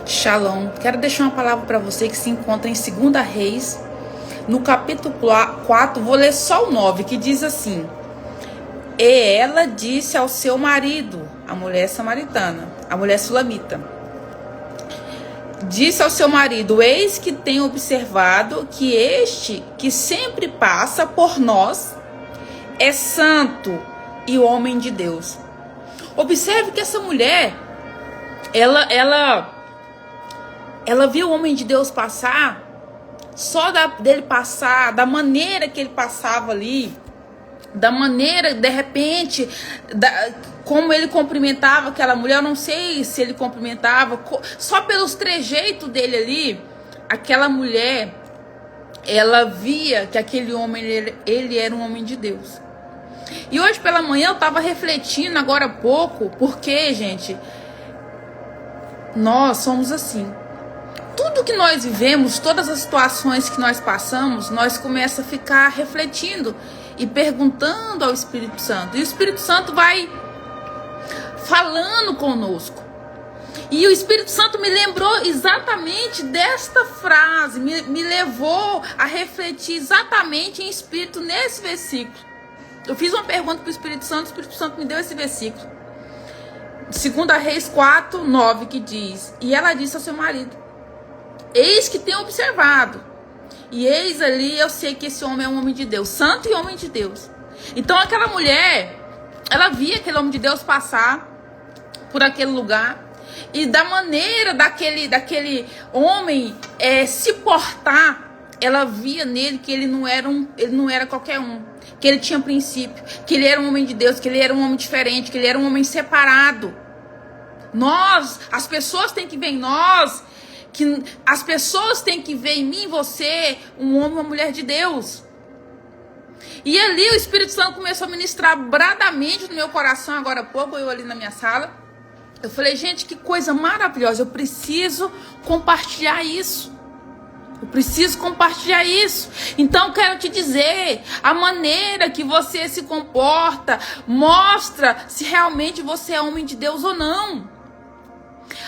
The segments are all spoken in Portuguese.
Shalom. Quero deixar uma palavra para você que se encontra em 2 Reis, no capítulo 4, vou ler só o 9, que diz assim: E ela disse ao seu marido, a mulher samaritana, a mulher sulamita, disse ao seu marido: eis que tenho observado que este que sempre passa por nós é santo e homem de Deus. Observe que essa mulher, ela viu o homem de Deus passar, só dele passar, da maneira que ele passava ali, da maneira, de repente, como ele cumprimentava aquela mulher. Eu não sei se ele cumprimentava, só pelos trejeitos dele ali, aquela mulher, ela via que aquele homem, ele era um homem de Deus. E hoje pela manhã eu estava refletindo agora há pouco, porque, gente, nós somos assim. Tudo que nós vivemos, todas as situações que nós passamos, nós começamos a ficar refletindo e perguntando ao Espírito Santo. E o Espírito Santo vai falando conosco. E o Espírito Santo me lembrou exatamente desta frase, me levou a refletir exatamente em espírito nesse versículo. Eu fiz uma pergunta para o Espírito Santo me deu esse versículo. 2 Reis 4, 9, que diz: E ela disse ao seu marido: eis que tenho observado, e eis ali, eu sei que esse homem é um homem de Deus, santo e homem de Deus. Então aquela mulher, ela via aquele homem de Deus passar por aquele lugar, e da maneira daquele homem se portar, ela via nele que ele não era qualquer um, que ele tinha princípio, que ele era um homem de Deus, que ele era um homem diferente, que ele era um homem separado. As pessoas têm que ver em nós, que as pessoas têm que ver em mim, em você, um homem, uma mulher de Deus. E ali o Espírito Santo começou a ministrar bradamente no meu coração, agora há pouco, eu ali na minha sala. Eu falei: gente, que coisa maravilhosa, eu preciso compartilhar isso. Eu preciso compartilhar isso. Então quero te dizer, a maneira que você se comporta mostra se realmente você é homem de Deus ou não.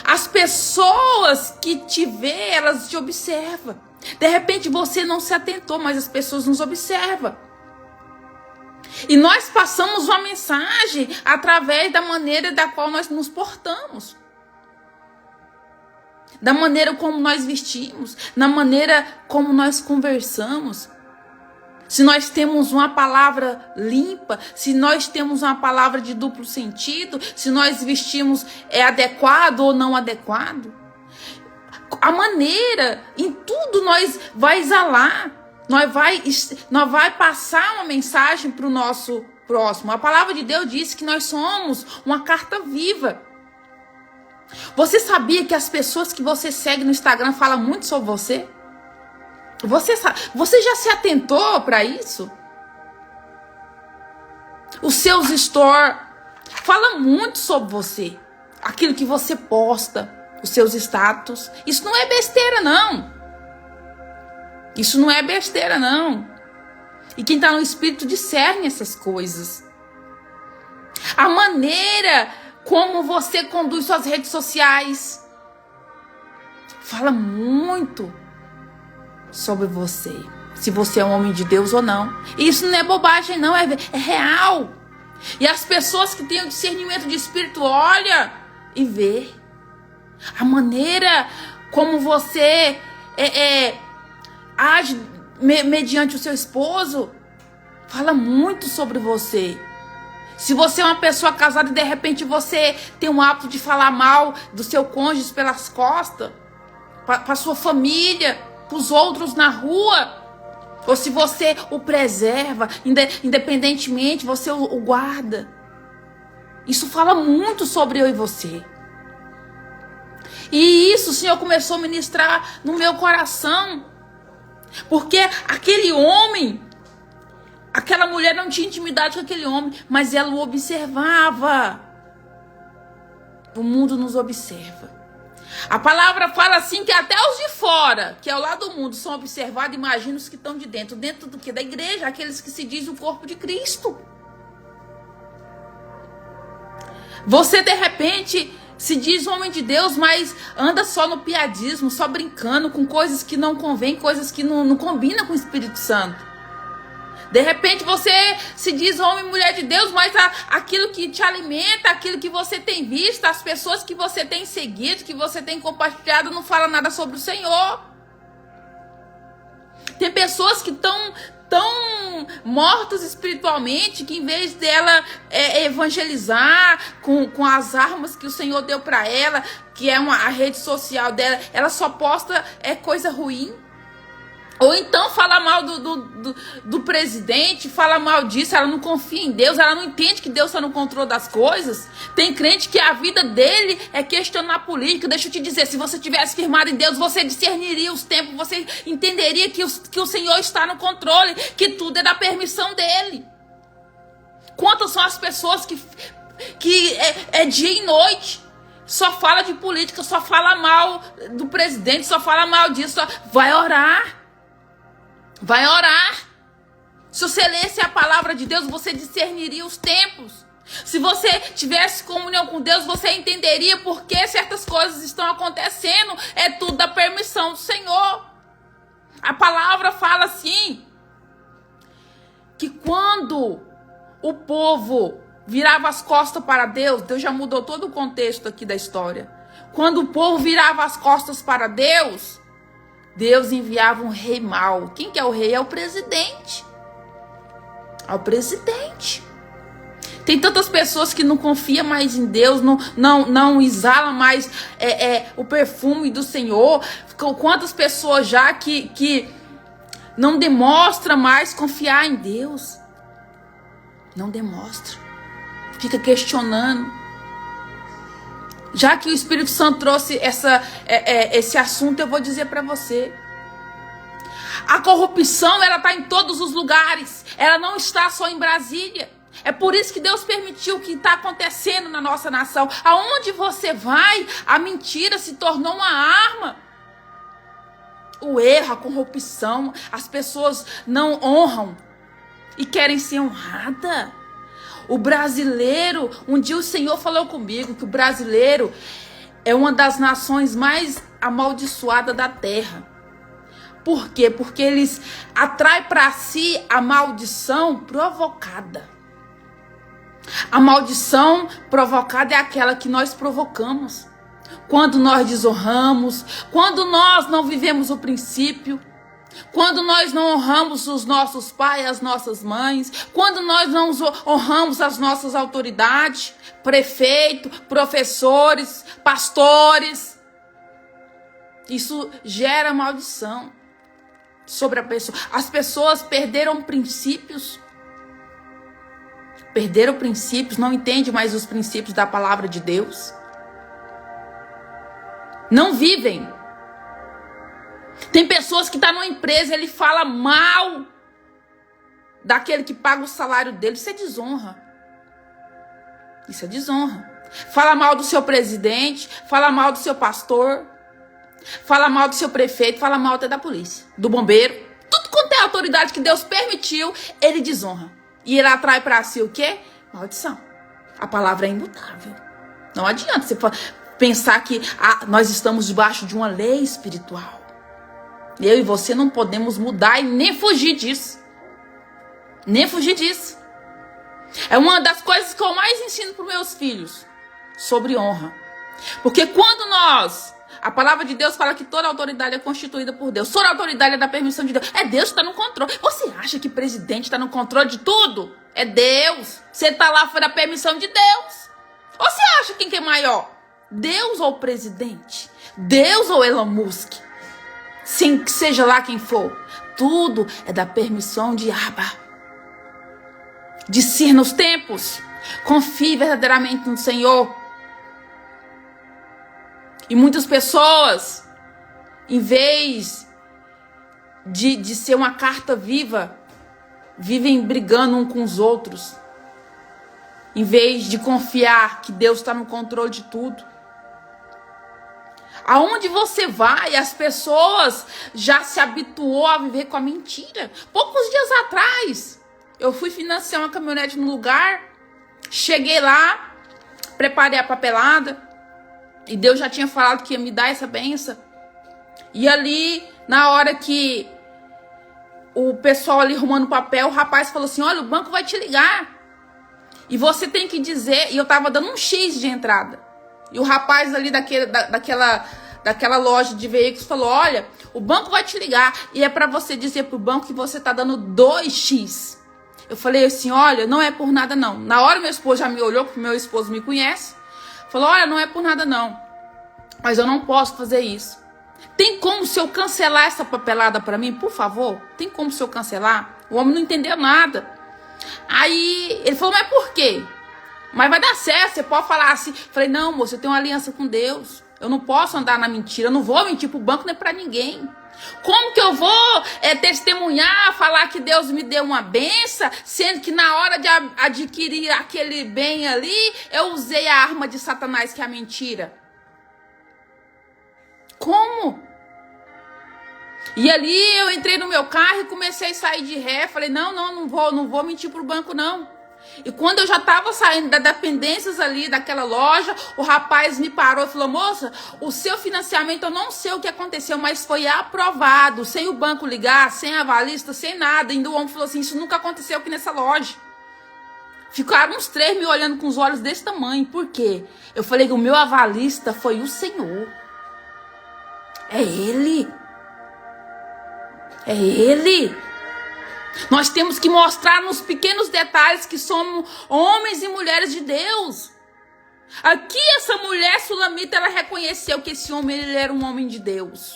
As pessoas que te vê, elas te observam. De repente você não se atentou, mas as pessoas nos observam. E nós passamos uma mensagem através da maneira da qual nós nos portamos, da maneira como nós vestimos, na maneira como nós conversamos. Se nós temos uma palavra limpa, se nós temos uma palavra de duplo sentido, se nós vestimos adequado ou não adequado. A maneira, em tudo nós vai exalar, nós vai passar uma mensagem para o nosso próximo. A palavra de Deus diz que nós somos uma carta viva. Você sabia que as pessoas que você segue no Instagram falam muito sobre você? Você já se atentou para isso? Os seus stories falam muito sobre você. Aquilo que você posta, os seus status. Isso não é besteira, não. Isso não é besteira, não. E quem está no Espírito discerne essas coisas. A maneira como você conduz suas redes sociais fala muito sobre você, se você é um homem de Deus ou não. E isso não é bobagem, não, é real. E as pessoas que têm o discernimento de espírito olha e vê a maneira como você age mediante o seu esposo, fala muito sobre você. Se você é uma pessoa casada e de repente você tem o hábito de falar mal do seu cônjuge pelas costas, para sua família, para os outros na rua, ou se você o preserva, independentemente, você o guarda. Isso fala muito sobre eu e você. E isso o Senhor começou a ministrar no meu coração. Porque aquele homem, aquela mulher não tinha intimidade com aquele homem, mas ela o observava. O mundo nos observa. A palavra fala assim que até os de fora, que é o lado do mundo, são observados. Imagina os que estão de dentro. Dentro do que? Da igreja, aqueles que se dizem o corpo de Cristo. Você de repente Se diz homem de Deus, mas anda só no piadismo, só brincando com coisas que não convém, coisas que não combinam com o Espírito Santo. De repente você se diz homem e mulher de Deus, mas aquilo que te alimenta, aquilo que você tem visto, as pessoas que você tem seguido, que você tem compartilhado, não fala nada sobre o Senhor. Tem pessoas que estão tão mortas espiritualmente, que em vez dela evangelizar com as armas que o Senhor deu para ela, que é a rede social dela, ela só posta coisa ruim. Ou então fala mal do presidente, fala mal disso, ela não confia em Deus, ela não entende que Deus está no controle das coisas. Tem crente que a vida dele é questionar a política. Deixa eu te dizer, se você tivesse firmado em Deus, você discerniria os tempos, você entenderia que o Senhor está no controle, que tudo é da permissão dele. Quantas são as pessoas que é dia e noite, só fala de política, só fala mal do presidente, só fala mal disso, vai orar. Vai orar. Se você lesse a palavra de Deus, você discerniria os tempos. Se você tivesse comunhão com Deus, você entenderia por que certas coisas estão acontecendo. É tudo da permissão do Senhor. A palavra fala assim, que quando o povo virava as costas para Deus, Deus já mudou todo o contexto aqui da história. Quando o povo virava as costas para Deus enviava um rei mau. Quem que é o rei? É o presidente. É o presidente. Tem tantas pessoas que não confiam mais em Deus, não exalam mais o perfume do Senhor. Quantas pessoas já que não demonstra mais confiar em Deus. Não demonstra. Fica questionando. Já que o Espírito Santo trouxe esse assunto, eu vou dizer para você. A corrupção, ela está em todos os lugares. Ela não está só em Brasília. É por isso que Deus permitiu o que está acontecendo na nossa nação. Aonde você vai, a mentira se tornou uma arma. O erro, a corrupção, as pessoas não honram e querem ser honradas. O brasileiro, um dia o Senhor falou comigo que o brasileiro é uma das nações mais amaldiçoadas da terra. Por quê? Porque eles atraem para si a maldição provocada. A maldição provocada é aquela que nós provocamos. Quando nós desonramos, quando nós não vivemos o princípio, quando nós não honramos os nossos pais, as nossas mães, quando nós não honramos as nossas autoridades, prefeito, professores, pastores, isso gera maldição sobre a pessoa. As pessoas perderam princípios, não entendem mais os princípios da palavra de Deus, não vivem. Tem pessoas que estão numa empresa, ele fala mal daquele que paga o salário dele. Isso é desonra. Isso é desonra. Fala mal do seu presidente, fala mal do seu pastor, fala mal do seu prefeito, fala mal até da polícia, do bombeiro. Tudo quanto é autoridade que Deus permitiu, ele desonra. E ele atrai para si o quê? Maldição. A palavra é imutável. Não adianta você pensar que nós estamos debaixo de uma lei espiritual. Eu e você não podemos mudar e nem fugir disso. Nem fugir disso. É uma das coisas que eu mais ensino para os meus filhos. Sobre honra. Porque quando a palavra de Deus fala que toda autoridade é constituída por Deus. Toda autoridade é da permissão de Deus. É Deus que está no controle. Você acha que presidente está no controle de tudo? É Deus. Você está lá, foi da permissão de Deus. Ou você acha quem que é maior? Deus ou o presidente? Deus ou Elon Musk? Sim, que seja lá quem for. Tudo é da permissão de Abba. Discirna os tempos. Confie verdadeiramente no Senhor. E muitas pessoas, em vez de ser uma carta viva, vivem brigando uns com os outros. Em vez de confiar que Deus está no controle de tudo. Aonde você vai, as pessoas já se habituou a viver com a mentira. Poucos dias atrás, eu fui financiar uma caminhonete no lugar. Cheguei lá, preparei a papelada. E Deus já tinha falado que ia me dar essa benção. E ali, na hora que o pessoal ali arrumando papel, o rapaz falou assim, olha, o banco vai te ligar. E você tem que dizer... E eu tava dando um X de entrada. E o rapaz ali daquela loja de veículos falou, olha, o banco vai te ligar. E é pra você dizer pro banco que você tá dando 2x. Eu falei assim, olha, não é por nada não. Na hora meu esposo já me olhou, porque meu esposo me conhece. Falou, olha, não é por nada não. Mas eu não posso fazer isso. Tem como se eu cancelar essa papelada pra mim, por favor? Tem como se eu cancelar? O homem não entendeu nada. Aí ele falou, mas por quê? Mas vai dar certo, você pode falar assim. Falei, não, moço, eu tenho uma aliança com Deus. Eu não posso andar na mentira, eu não vou mentir pro banco nem pra ninguém. Como que eu vou testemunhar, falar que Deus me deu uma benção, sendo que na hora de adquirir aquele bem ali, eu usei a arma de Satanás, que é a mentira? Como? E ali eu entrei no meu carro e comecei a sair de ré. Falei, não vou mentir pro banco, não. E quando eu já estava saindo das dependências ali daquela loja, o rapaz me parou e falou, moça, o seu financiamento, eu não sei o que aconteceu, mas foi aprovado, sem o banco ligar, sem avalista, sem nada. Ainda o homem falou assim, isso nunca aconteceu aqui nessa loja. Ficaram uns 3 me olhando com os olhos desse tamanho. Por quê? Eu falei que o meu avalista foi o Senhor. É Ele. É Ele. Nós temos que mostrar nos pequenos detalhes que somos homens e mulheres de Deus. Aqui essa mulher sulamita, ela reconheceu que esse homem, ele era um homem de Deus.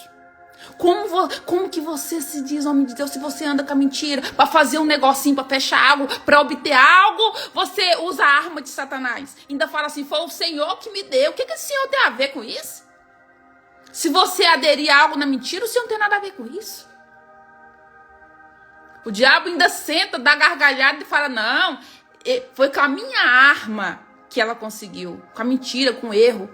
Como que você se diz homem de Deus se você anda com a mentira? Para fazer um negocinho, para fechar algo, para obter algo, você usa a arma de Satanás. Ainda fala assim, foi o Senhor que me deu. O que esse Senhor tem a ver com isso? Se você aderir a algo na mentira, o Senhor não tem nada a ver com isso. O diabo ainda senta, dá gargalhada e fala, não, foi com a minha arma que ela conseguiu. Com a mentira, com o erro.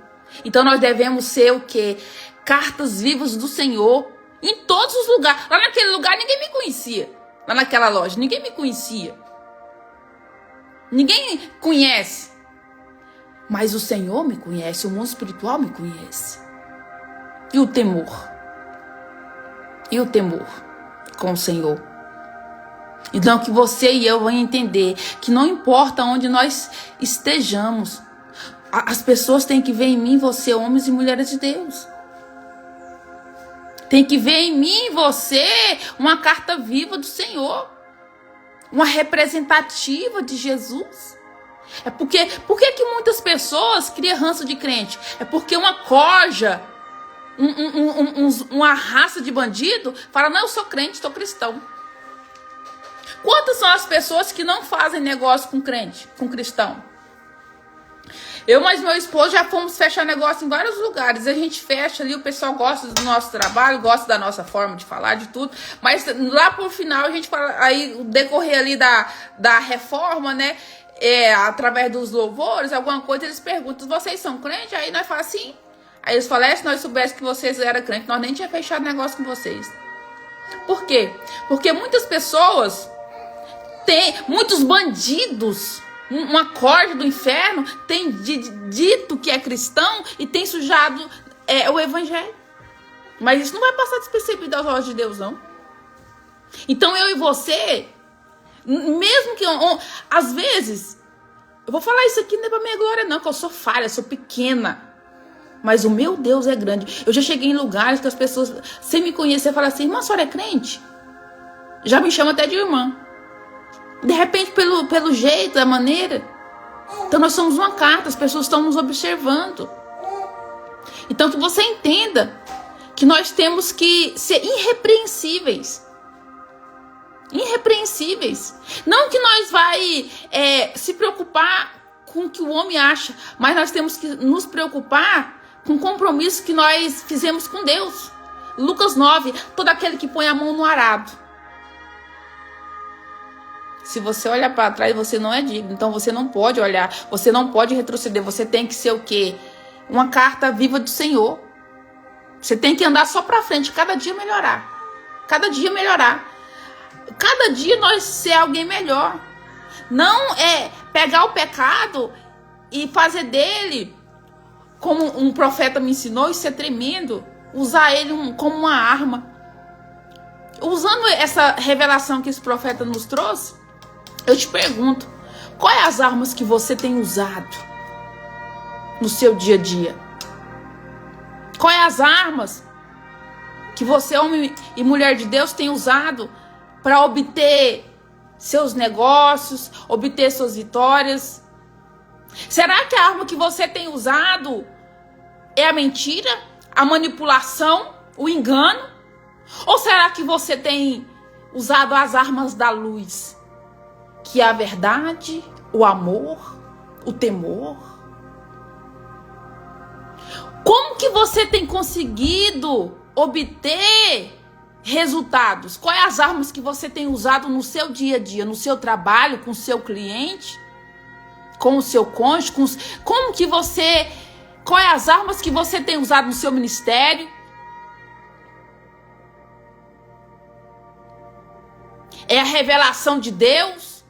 Então nós devemos ser o quê? Cartas vivas do Senhor. Em todos os lugares. Lá naquele lugar ninguém me conhecia. Lá naquela loja ninguém me conhecia. Ninguém conhece. Mas o Senhor me conhece, o mundo espiritual me conhece. E o temor? E o temor com o Senhor? Então que você e eu vamos entender que não importa onde nós estejamos, as pessoas têm que ver em mim, você, homens e mulheres de Deus. Tem que ver em mim, você, uma carta viva do Senhor. Uma representativa de Jesus. Por que muitas pessoas criam ranço de crente? É porque uma corja, uma raça de bandido, fala, não, eu sou crente, sou cristão. Quantas são as pessoas que não fazem negócio com crente, com cristão? Eu mais meu esposo já fomos fechar negócio em vários lugares. A gente fecha ali, o pessoal gosta do nosso trabalho, gosta da nossa forma de falar, de tudo. Mas lá pro final a gente fala, aí o decorrer ali da reforma, né? Através dos louvores, alguma coisa, eles perguntam, vocês são crentes? Aí nós falamos assim. Aí eles falam, se nós soubéssemos que vocês eram crentes, nós nem tínhamos fechado negócio com vocês. Por quê? Porque muitas pessoas... muitos bandidos, uma corda do inferno, tem dito que é cristão e tem sujado o evangelho. Mas isso não vai passar despercebido aos olhos de Deus, não. Então eu e você, mesmo que às vezes, eu vou falar isso aqui não é pra minha glória não, que eu sou falha, sou pequena. Mas o meu Deus é grande. Eu já cheguei em lugares que as pessoas, sem me conhecer, falam assim, irmã, a senhora é crente? Já me chamam até de irmã. De repente, pelo jeito, da maneira. Então nós somos uma carta, as pessoas estão nos observando. Então que você entenda que nós temos que ser irrepreensíveis. Irrepreensíveis. Não que nós vai se preocupar com o que o homem acha, mas nós temos que nos preocupar com o compromisso que nós fizemos com Deus. Lucas 9, todo aquele que põe a mão no arado. Se você olhar para trás, você não é digno. Então você não pode olhar, você não pode retroceder. Você tem que ser o quê? Uma carta viva do Senhor. Você tem que andar só para frente, cada dia melhorar. Cada dia melhorar. Cada dia nós ser alguém melhor. Não é pegar o pecado e fazer dele como um profeta me ensinou, isso é tremendo. Usar ele como uma arma. Usando essa revelação que esse profeta nos trouxe, eu te pergunto, quais as armas que você tem usado no seu dia a dia? Quais as armas que você, homem e mulher de Deus, tem usado para obter seus negócios, obter suas vitórias? Será que a arma que você tem usado é a mentira, a manipulação, o engano? Ou será que você tem usado as armas da luz, que é a verdade, o amor, o temor? Como que você tem conseguido obter resultados? Quais as armas que você tem usado no seu dia a dia, no seu trabalho, com o seu cliente, com o seu cônjuge? Quais as armas que você tem usado no seu ministério? É a revelação de Deus?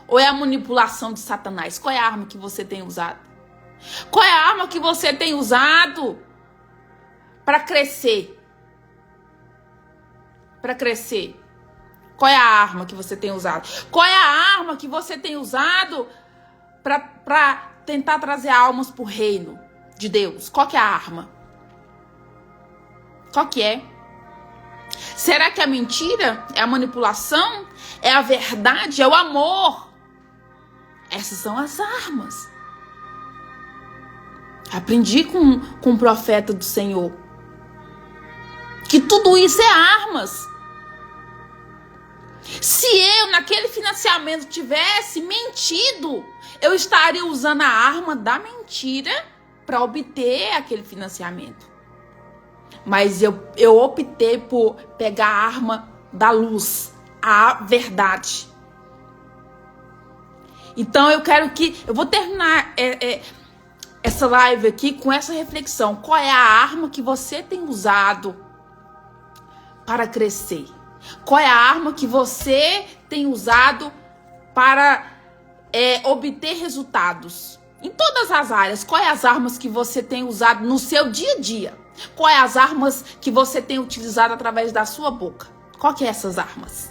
Ou é a manipulação de Satanás? Qual é a arma que você tem usado? Qual é a arma que você tem usado para crescer? Para crescer. Qual é a arma que você tem usado? Qual é a arma que você tem usado para tentar trazer almas para o reino de Deus? Qual que é a arma? Qual que é? Será que é a mentira? É a manipulação? É a verdade? É o amor? Essas são as armas. Aprendi com o profeta do Senhor que tudo isso é armas. Se eu, naquele financiamento, tivesse mentido, eu estaria usando a arma da mentira para obter aquele financiamento. Mas eu optei por pegar a arma da luz, a verdade. Então eu vou terminar essa live aqui com essa reflexão. Qual é a arma que você tem usado para crescer? Qual é a arma que você tem usado para obter resultados? Em todas as áreas, quais as armas que você tem usado no seu dia a dia? Quais as armas que você tem utilizado através da sua boca? Qual que é essas armas?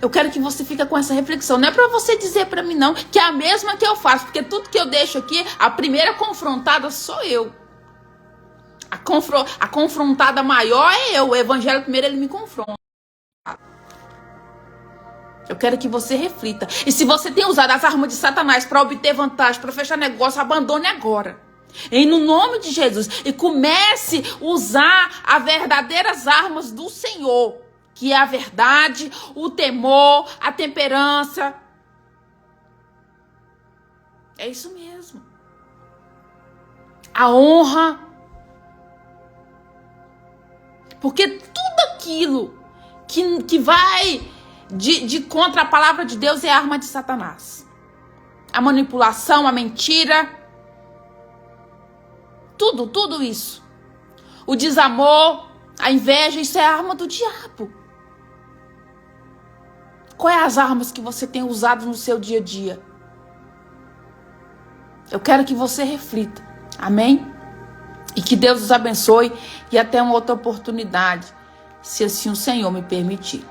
Eu quero que você fique com essa reflexão. Não é para você dizer para mim não, que é a mesma que eu faço, porque tudo que eu deixo aqui, a primeira confrontada sou eu. A confrontada maior é eu. O evangelho primeiro ele me confronta. Eu quero que você reflita. E se você tem usado as armas de Satanás para obter vantagem, para fechar negócio, abandone agora. E no nome de Jesus. E comece a usar as verdadeiras armas do Senhor. Que é a verdade, o temor, a temperança. É isso mesmo. A honra. Porque tudo aquilo que vai de contra a palavra de Deus é arma de Satanás. A manipulação, a mentira. Tudo isso. O desamor, a inveja, isso é arma do diabo. Quais as armas que você tem usado no seu dia a dia? Eu quero que você reflita. Amém? E que Deus os abençoe e até uma outra oportunidade, se assim o Senhor me permitir.